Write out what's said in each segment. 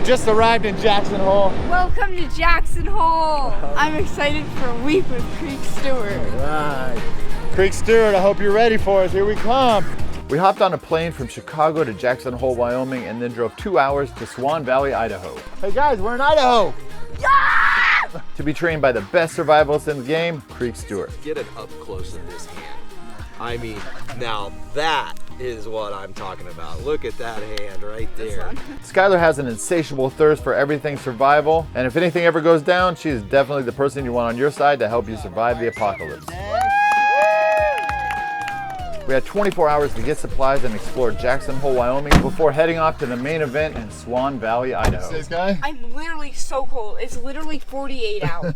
just arrived in Jackson Hole. Welcome to Jackson Hole. I'm excited for a week with Creek Stewart. All right. Creek Stewart, I hope you're ready for us. Here we come. We hopped on a plane from Chicago to Jackson Hole, Wyoming, and then drove 2 hours to Swan Valley, Idaho. Hey guys, we're in Idaho. Yeah! To be trained by the best survivalist in the game, Creek Stewart. Get it up close in this hand. I mean, now that is what I'm talking about. Look at that hand right there. Skylar has an insatiable thirst for everything survival, and if anything ever goes down, she is definitely the person you want on your side to help you survive the apocalypse. We had 24 hours to get supplies and explore Jackson Hole, Wyoming before heading off to the main event in Swan Valley, Idaho. This guy? I'm literally so cold. It's literally 48 out.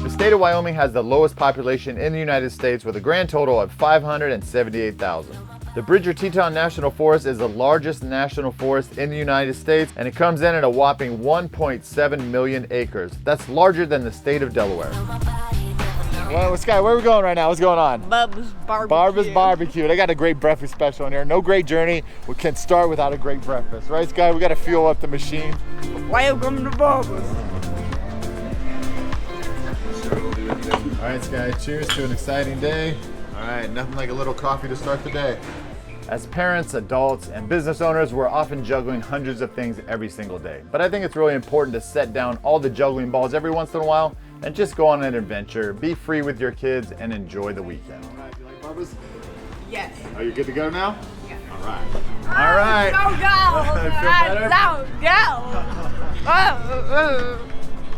The state of Wyoming has the lowest population in the United States with a grand total of 578,000. The Bridger Teton National Forest is the largest national forest in the United States, and it comes in at a whopping 1.7 million acres. That's larger than the state of Delaware. Well, Sky, where are we going right now? What's going on? Bubba's Barbecue. Barbara's Barbecue. They got a great breakfast special in here. No great journey we can start without a great breakfast. Right, Sky? We got to fuel up the machine. Welcome to Bubba's. All right, Sky, cheers to an exciting day. All right, nothing like a little coffee to start the day. As parents, adults, and business owners, we're often juggling hundreds of things every single day. But I think it's really important to set down all the juggling balls every once in a while and just go on an adventure, be free with your kids, and enjoy the weekend. All right, you like Barbara's? Yes. Are you good to go now? Yeah. All right. All right. Go.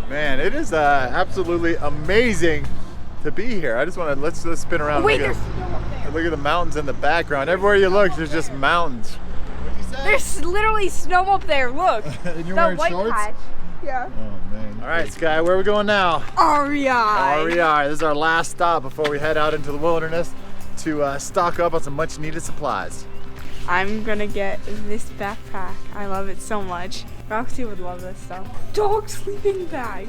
Man, it is absolutely amazing to be here. I just want to let's spin around. Wait, Look at the mountains in the background. Everywhere you look, there's just mountains. What'd you say? There's literally snow up there. Look. And you're the wearing white shorts? patch. Yeah. Oh man. All right, Sky, where are we going now? REI. REI. This is our last stop before we head out into the wilderness to stock up on some much needed supplies. I'm gonna get this backpack. I love it so much. Roxy would love this stuff. Dog sleeping bag.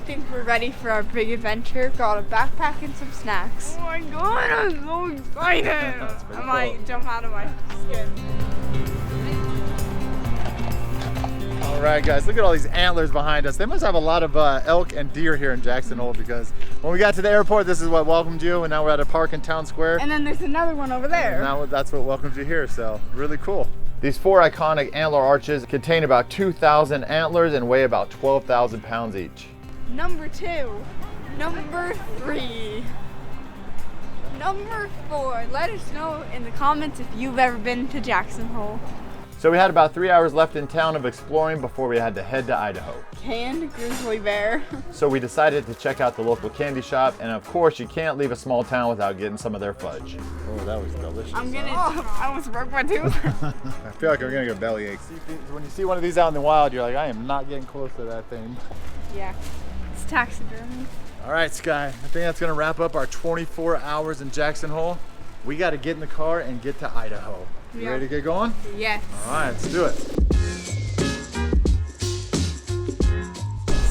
I think we're ready for our big adventure. Got a backpack and some snacks. Oh my god, I'm so excited. I might jump out of my skin. All right, guys, look at all these antlers behind us. They must have a lot of elk and deer here in Jackson Hole, because when we got to the airport, this is what welcomed you, and now we're at a park in Town Square. And then there's another one over there. And now that's what welcomes you here, so really cool. These 4 iconic antler arches contain about 2,000 antlers and weigh about 12,000 pounds each. Number 2. Number 3. Number 4. Let us know in the comments if you've ever been to Jackson Hole. So we had about 3 hours left in town of exploring before we had to head to Idaho. Canned grizzly bear. So we decided to check out the local candy shop, and of course you can't leave a small town without getting some of their fudge. Oh, that was delicious. I'm gonna, I almost broke my tooth. I feel like I'm gonna get belly aches. When you see one of these out in the wild, you're like, I am not getting close to that thing. Yeah, it's taxidermy. All right, Sky, I think that's gonna wrap up our 24 hours in Jackson Hole. We gotta get in the car and get to Idaho. You ready to get going? Yes. All right, let's do it.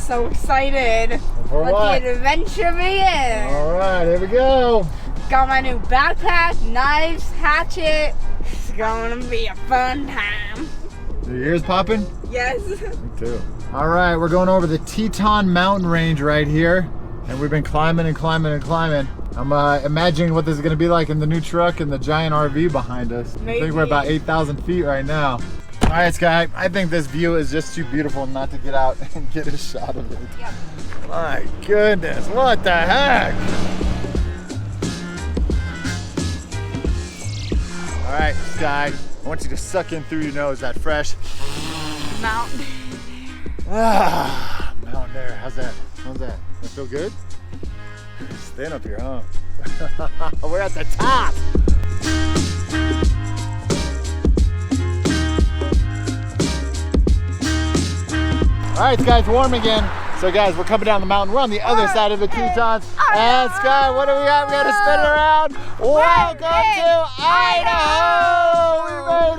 So excited. For Let what? the adventure begin. All right, here we go. Got my new backpack, knives, hatchet. It's gonna be a fun time. Are your ears popping? Yes. Me too. All right, we're going over the Teton mountain range right here, and we've been climbing and climbing and climbing. I'm imagining what this is going to be like in the new truck and the giant RV behind us. Maybe. I think we're about 8,000 feet right now. All right, Sky, I think this view is just too beautiful not to get out and get a shot of it. Yep. My goodness, what the heck? All right, Sky, I want you to suck in through your nose that fresh Mountain. mountain air. How's that? How's that? That feel good? Stand up here, huh? We're at the top. All right, guys, warm again. So guys, we're coming down the mountain. We're on the other side of the Tetons. And Sky, what do we got? We got to spin it around. Welcome to Idaho! We made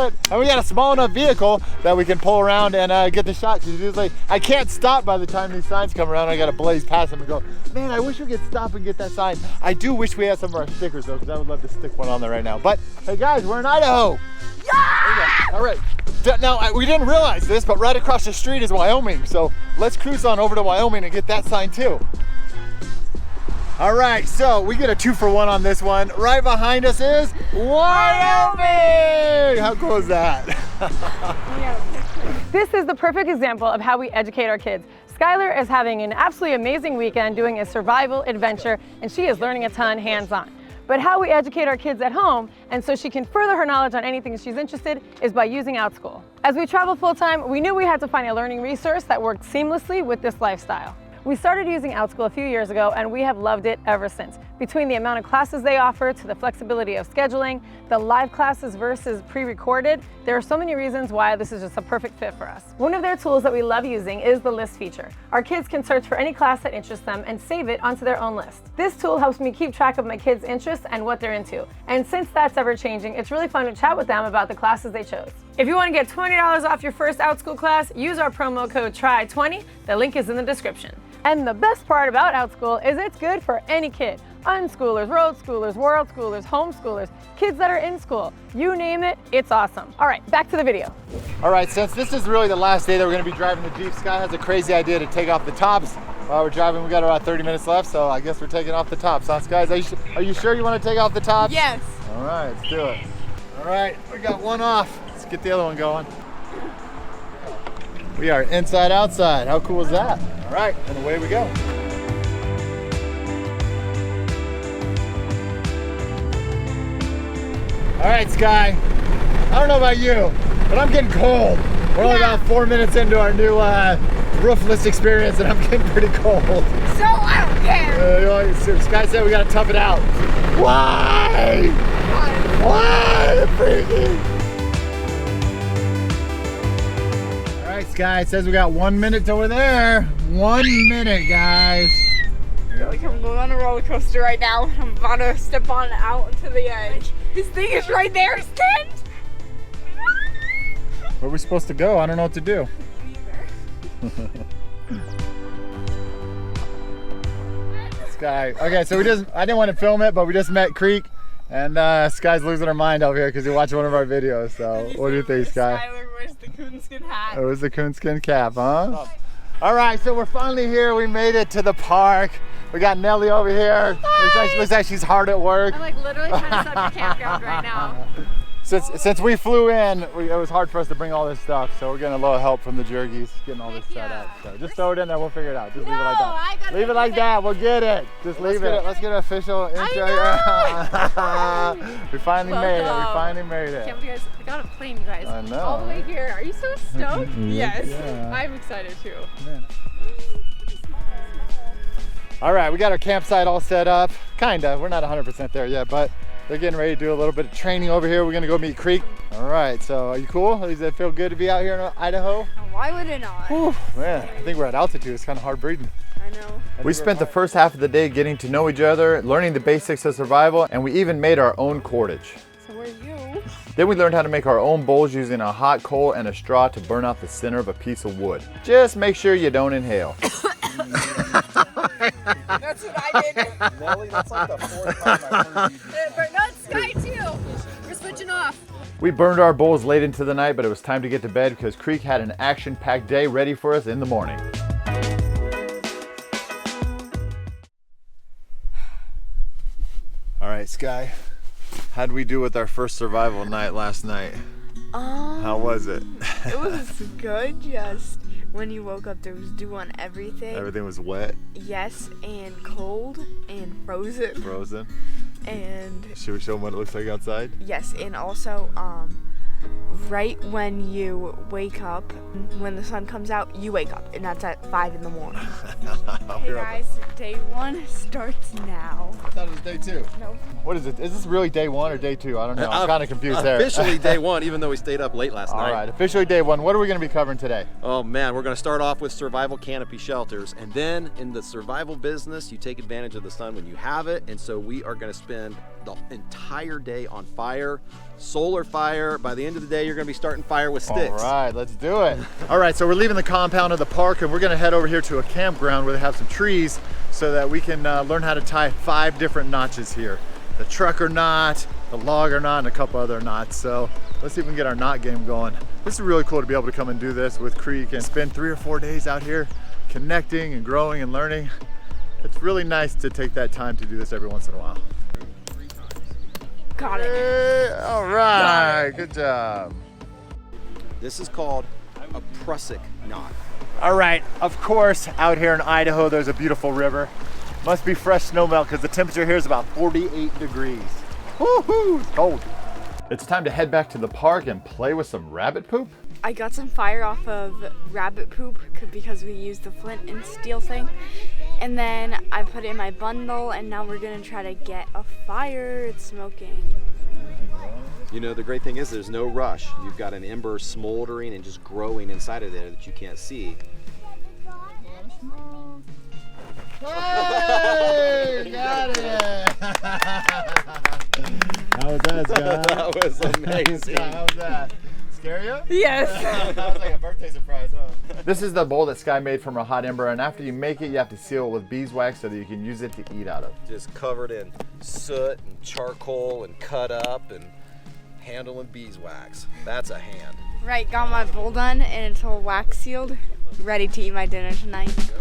it! And we got got a small enough vehicle that we can pull around and get the shot. She's usually, I can't stop by the time these signs come around. I gotta blaze past them and go, man, I wish we could stop and get that sign. I do wish we had some of our stickers though, because I would love to stick one on there right now. But hey guys, we're in Idaho. Yeah! All right. Now, we didn't realize this, but right across the street is Wyoming. So let's cruise on over to Wyoming and get that sign too. All right, so we get a 2-for-1 on this one. Right behind us is Wyoming! How cool is that? This is the perfect example of how we educate our kids. Skylar is having an absolutely amazing weekend doing a survival adventure, and she is learning a ton hands-on. But how we educate our kids at home, and so she can further her knowledge on anything she's interested, is by using OutSchool. As we travel full-time, we knew we had to find a learning resource that worked seamlessly with this lifestyle. We started using OutSchool a few years ago, and we have loved it ever since. Between the amount of classes they offer to the flexibility of scheduling, the live classes versus pre-recorded, there are so many reasons why this is just a perfect fit for us. One of their tools that we love using is the list feature. Our kids can search for any class that interests them and save it onto their own list. This tool helps me keep track of my kids' interests and what they're into. And since that's ever changing, it's really fun to chat with them about the classes they chose. If you want to get $20 off your first OutSchool class, use our promo code TRY20. The link is in the description. And the best part about OutSchool is it's good for any kid. Unschoolers, road schoolers, world schoolers, homeschoolers, kids that are in school. You name it, it's awesome. All right, back to the video. All right, since this is really the last day that we're gonna be driving the Jeep, Sky has a crazy idea to take off the tops. While we're driving, we got about 30 minutes left, so I guess we're taking off the tops, huh, Skies? Are you sure you want to take off the tops? Yes. All right, let's do it. All right, we got one off. Let's get the other one going. We are inside outside. How cool is that? All right, and away we go. All right, Sky. I don't know about you, but I'm getting cold. We're only about 4 minutes into our new roofless experience, and I'm getting pretty cold. So I don't care. Sky said we gotta tough it out. Why? Why? Freaking. All right, Sky, it says we got 1 minute till we're there. 1 minute, guys. I feel like I'm going on a roller coaster right now. I'm about to step on out to the edge. This thing is right there, his tent. Where are we supposed to go? I don't know what to do. Sky. Okay, so I didn't want to film it, but we just met Creek, and Sky's losing her mind over here because he watched one of our videos. So, what do you think, Sky? Skylar wears the coonskin hat. It was the coonskin cap, huh? All right, so we're finally here. We made it to the park. We got Nelly over here. Looks like she's hard at work. I'm like literally trying to set up the campground right now. Since we flew in, it was hard for us to bring all this stuff, so we're getting a little help from the jergies, getting all this set up. So just throw it in there, we'll figure it out. Just leave it like that. Leave it like that, we'll get it. Just leave it. Let's get an official intro. We finally made it. We finally made it. Can't believe you guys, I got a plane, you guys. I know. All the way here. Are you so stoked? Yes. Yeah. I'm excited too. Man. All right, we got our campsite all set up. Kinda, we're not 100% there yet, but they're getting ready to do a little bit of training over here. We're gonna go meet Creek. All right, so are you cool? Does it feel good to be out here in Idaho? Why would it not? Whew, man, I think we're at altitude. It's kind of hard breathing. I know. We spent the first half of the day getting to know each other, learning the basics of survival, and we even made our own cordage. So where are you? Then we learned how to make our own bowls using a hot coal and a straw to burn out the center of a piece of wood. Just make sure you don't inhale. That's what I did. Nelly, that's like the fourth time I've heard you. But not Sky too. We're switching off. We burned our bowls late into the night, but it was time to get to bed because Creek had an action-packed day ready for us in the morning. All right, Sky, how'd we do with our first survival night last night? How was it? It was good. Just when you woke up, there was dew on everything. Everything was wet, Yes, and cold and frozen. frozen. And Should we show them what it looks like outside? yes, and also right when you wake up, when the sun comes out, you wake up, and that's at 5 in the morning. Hey guys, day 1 starts now. I thought it was day 2. Nope. What is it? Is this really day 1 or day 2? I don't know. I'm kind of confused there. Officially day 1, even though we stayed up late last night. All right, officially day 1. What are we going to be covering today? Oh man, we're going to start off with survival canopy shelters, and then in the survival business, you take advantage of the sun when you have it, and so we are going to spend the entire day on fire, solar fire. By the end of the day, you're gonna be starting fire with sticks. All right, let's do it. All right, so we're leaving the compound of the park and we're gonna head over here to a campground where they have some trees so that we can learn how to tie 5 different notches here. The trucker knot, the logger knot, and a couple other knots. So let's see if we can get our knot game going. This is really cool to be able to come and do this with Creek and spend 3 or 4 days out here connecting and growing and learning. It's really nice to take that time to do this every once in a while. Got it. Hey, all right, good job. This is called a prusik knot. All right, of course, out here in Idaho, there's a beautiful river. Must be fresh snow melt because the temperature here is about 48 degrees. Woohoo, it's cold. It's time to head back to the park and play with some rabbit poop. I got some fire off of rabbit poop because we used the flint and steel thing. And then I put it in my bundle and now we're gonna try to get a fire. It's smoking. You know, the great thing is there's no rush. You've got an ember smoldering and just growing inside of there that you can't see. Hey, got it! How was that, Scott? That was amazing. How was that? Scare you? Yes. That was like a birthday surprise, huh? This is the bowl that Sky made from a hot ember, and after you make it, you have to seal it with beeswax so that you can use it to eat out of. Just covered in soot and charcoal and cut up and handle in beeswax. That's a hand. Right, got my bowl done and it's all wax sealed. Ready to eat my dinner tonight.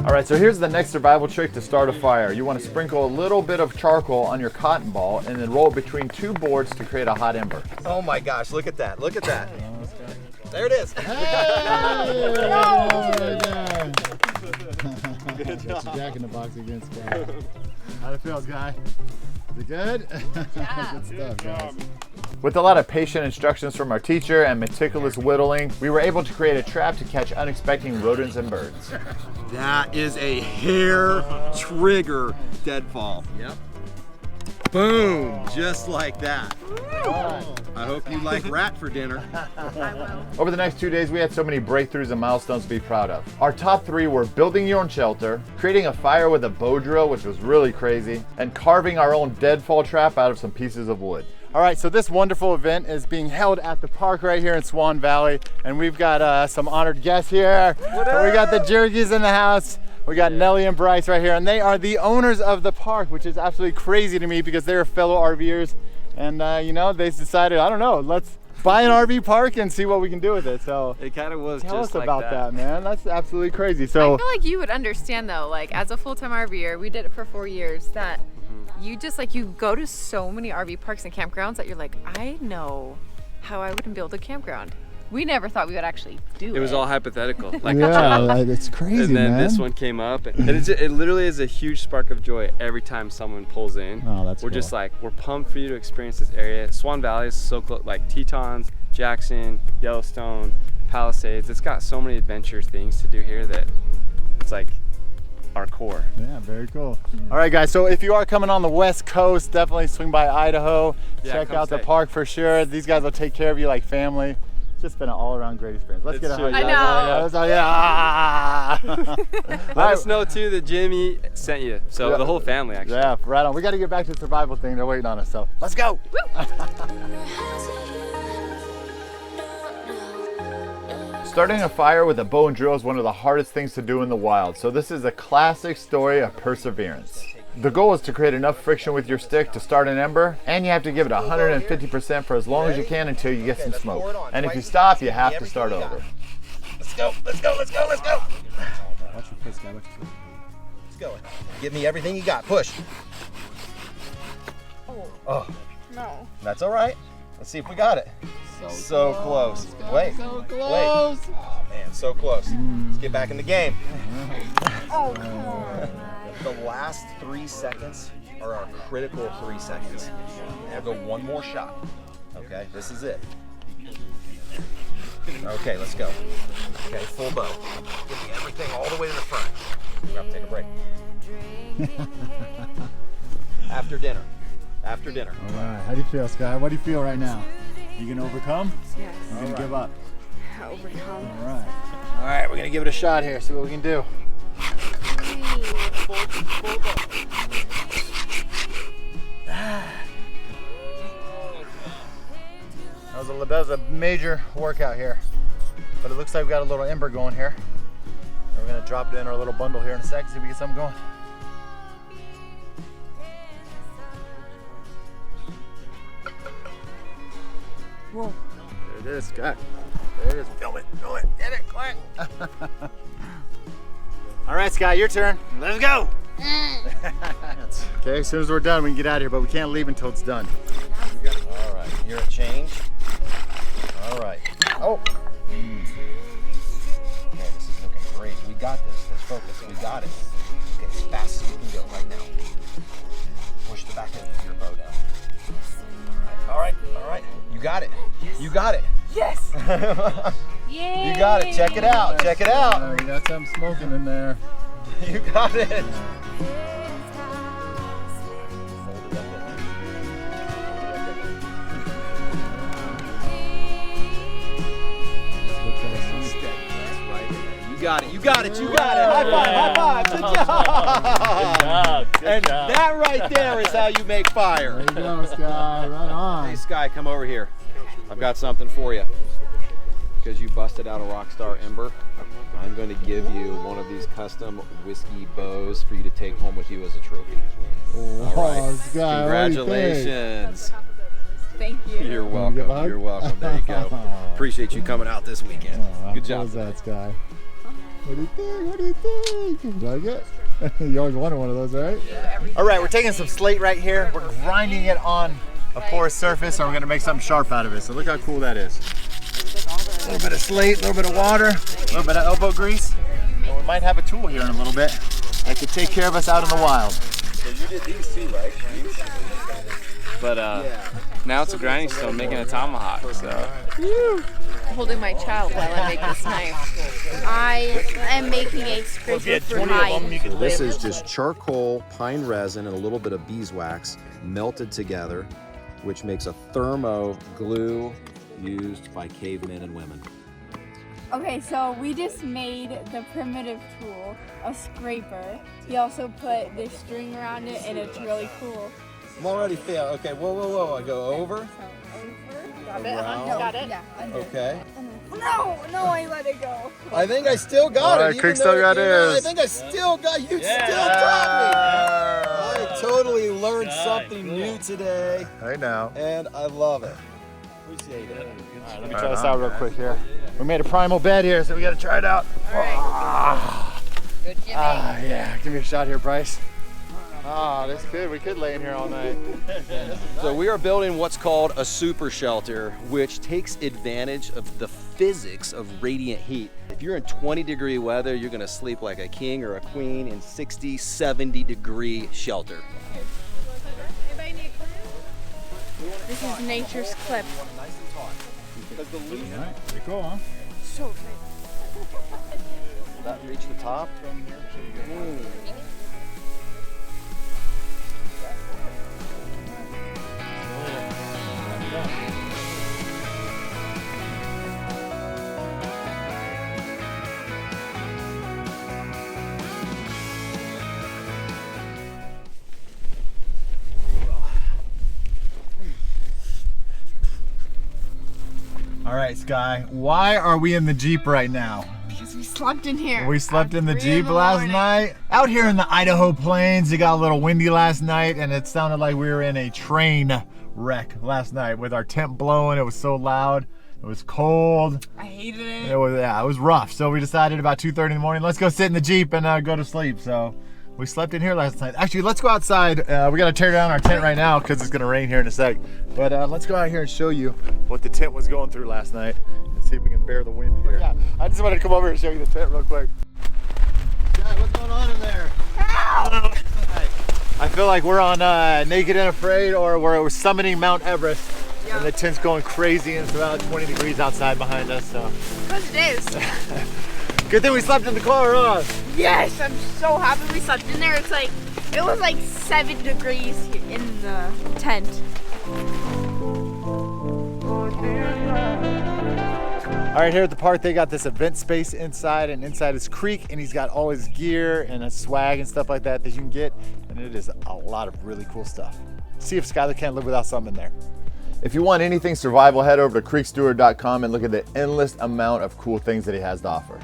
All right, so here's the next survival trick to start a fire. You want to sprinkle a little bit of charcoal on your cotton ball and then roll it between 2 boards to create a hot ember. Oh my gosh, look at that, look at that. There it is. Good job. Jack in the box against Sky. How'd it feel, Guy? Is it good? Yeah. Good stuff, guys. With a lot of patient instructions from our teacher and meticulous whittling, we were able to create a trap to catch unexpected rodents and birds. That is a hair trigger deadfall. Yep. Boom, just like that. I hope you like rat for dinner. I will. Over the next 2 days, we had so many breakthroughs and milestones to be proud of. Our top 3 were building your own shelter, creating a fire with a bow drill, which was really crazy, and carving our own deadfall trap out of some pieces of wood. All right, so this wonderful event is being held at the park right here in Swan Valley, and we've got some honored guests here. We got the Jergies in the house. We got Nellie and Bryce right here, and they are the owners of the park, which is absolutely crazy to me because they're fellow RVers, and you know, they decided, I don't know, let's buy an RV park and see what we can do with it. So it kind of was tell just us like about that, man. That's absolutely crazy. So I feel like you would understand though, like as a full-time RVer, we did it for 4 years, that you just like, you go to so many RV parks and campgrounds that you're like, I know how I would build a campground. We never thought we would actually do it. It was all hypothetical. Like, yeah, it's crazy, and then man. this one came up, and it literally is a huge spark of joy every time someone pulls in. Oh, that's We're cool. just like, we're pumped for you to experience this area. Swan Valley is so close, like Tetons, Jackson, Yellowstone, Palisades. It's got so many adventure things to do here that it's like our core. Yeah, very cool. All right, guys, so if you are coming on the West Coast, definitely swing by Idaho. Yeah, Check come out the stay. park for sure. These guys will take care of you like family. It's just been an all-around great experience. Let's It's get a true. hug. I know. Let us know too that Jimi sent you. So Yeah. the whole family actually. Yeah, right on. We got to get back to the survival thing. They're waiting on us, so let's go. Starting a fire with a bow and drill is one of the hardest things to do in the wild, so this is a classic story of perseverance. The goal is to create enough friction with your stick to start an ember, and you have to give it 150% for as long as you can until you get some smoke. And if you stop, you have to start over. Let's go, let's go, let's go, let's go. Watch your face, guy. Let's go. Give me everything you got. Push. Oh, No. that's all right. Let's see if we got it. So close. Wait. So Wait. close. Oh man, so close. Let's get back in the game. Oh, come on. The last 3 seconds are our critical 3 seconds. Now go one more shot. Okay, this is it. Okay, let's go. Okay, full bow. Give me everything all the way to the front. We're gonna take a break. After dinner. After dinner. All right, how do you feel, Sky? What do you feel right now? You gonna overcome? Yes. You gonna give up? Overcome. All right. All right, we're gonna give it a shot here. See what we can do. was a major workout here. But it looks like we got a little ember going here. And we're gonna drop it in our little bundle here in a sec, see if we get something going. Whoa. There it is, guy. There it is. Film it, get it, quick. All right, Sky, your turn. Let's go. Okay, as soon as we're done, we can get out of here, but we can't leave until it's done. All right, you're a change. All right. Oh. Okay, this is looking great. We got this. Let's focus. We got it. Okay, as fast as you can go right now. Push the back end of your bow down. All right. You got it. You got it. Yes. You got it. Check it out. Check it out. We got something smoking in there. You got it. You got it. You got it. You got it. High five. High five. Good job. Good job. That right there is how you make fire. There you go, Sky. Right on. Hey, Sky, come over here. I've got something for you. Because you busted out a Rockstar Ember, I'm going to give you one of these custom whiskey bows for you to take home with you as a trophy. All right. Sky, congratulations. Thank you. You're welcome. You're welcome. There you go. Appreciate you coming out this weekend. Good job. How was that, Sky? What do you think? What do you think? You like it? You always wanted one of those, right? All right, we're taking some slate right here. We're grinding it on a porous surface, and we're gonna make something sharp out of it. So look how cool that is. A little bit of slate, a little bit of water, a little bit of elbow grease. And we might have a tool here in a little bit that could take care of us out in the wild. So you did these too, right? But now it's a grinding stone making a tomahawk. So Holding my child while I make this knife. I am making a scraper for mine. This is just charcoal, pine resin, and a little bit of beeswax melted together, which makes a thermo glue used by cavemen and women. Okay, so we just made the primitive tool, a scraper. He also put this string around it, and it's really cool. I'm already failed. Okay, whoa. I go over. So over. Got it? Around. Got it? Yeah. Okay. No, I let it go. I think I still got All it. right, Crick even still though, got you know, his. I think I still got you. Still taught me. I totally learned something new today, Right now. and I love it. Appreciate it. Let me try this out real quick here. We made a primal bed here, so we gotta try it out. Good Jimi. Yeah, give me a shot here, Bryce. That's good. We could lay in here all night. So we are building what's called a super shelter, which takes advantage of the physics of radiant heat. If you're in 20-degree weather, you're gonna sleep like a king or a queen in 60, 70-degree shelter. This is nature's clip. Pretty cool, huh? So tight. Will that reach the top? All right, Sky. Why are we in the Jeep right now? Because we slept in here. We slept in the at 3 Jeep in the last morning. night. Out here in the Idaho plains, it got a little windy last night, and it sounded like we were in a train wreck last night with our tent blowing. It was so loud. It was cold. I hated it. It was rough. So we decided about 2:30 in the morning, let's go sit in the Jeep and go to sleep. So we slept in here last night. Actually, let's go outside. We gotta tear down our tent right now because it's gonna rain here in a sec. But let's go out here and show you what the tent was going through last night and see if we can bear the wind here. Yeah, I just wanted to come over here and show you the tent real quick. Guy, what's going on in there? I feel like we're on Naked and Afraid, or we're summiting Mount Everest. And the tent's going crazy, and it's about 20 degrees outside behind us. So Because it is. good thing we slept in the car, huh? Yes, I'm so happy we slept in there. It was like 7 degrees in the tent. All right, here at the park, they got this event space inside, and inside is Creek, and he's got all his gear and his swag and stuff like that you can get, and it is a lot of really cool stuff. See if Skylar can't live without something in there. If you want anything survival, head over to creeksteward.com and look at the endless amount of cool things that he has to offer.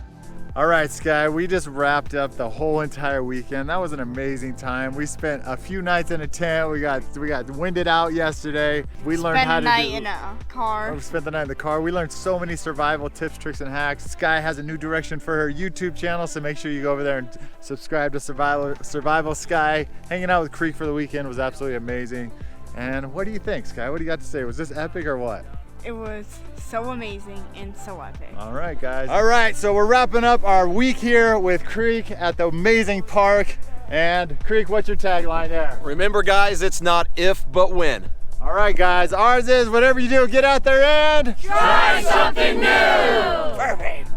All right, Sky, we just wrapped up the whole entire weekend. That was an amazing time. We spent a few nights in a tent. We got winded out yesterday. We learned how to spent the night in a car. We spent the night in the car. We learned so many survival tips, tricks, and hacks. Sky has a new direction for her YouTube channel, so make sure you go over there and subscribe to Survival Sky. Hanging out with Creek for the weekend was absolutely amazing. And what do you think, Sky? What do you got to say? Was this epic or what? It was so amazing and so epic. All right, guys. All right, so we're wrapping up our week here with Creek at the amazing park. And Creek, what's your tagline there? Remember, guys, it's not if, but when. All right, guys, ours is whatever you do, get out there and Try something new! Perfect.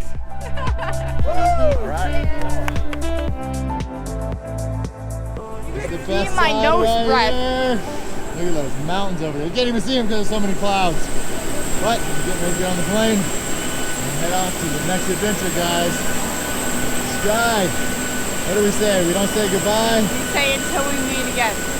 All right. It's the best my side nose right breath. here. Look at those mountains over there. You can't even see them because there's so many clouds. But we're getting ready to get on the plane and head off to the next adventure, guys. Sky, what do we say? We don't say goodbye. We say until we meet again.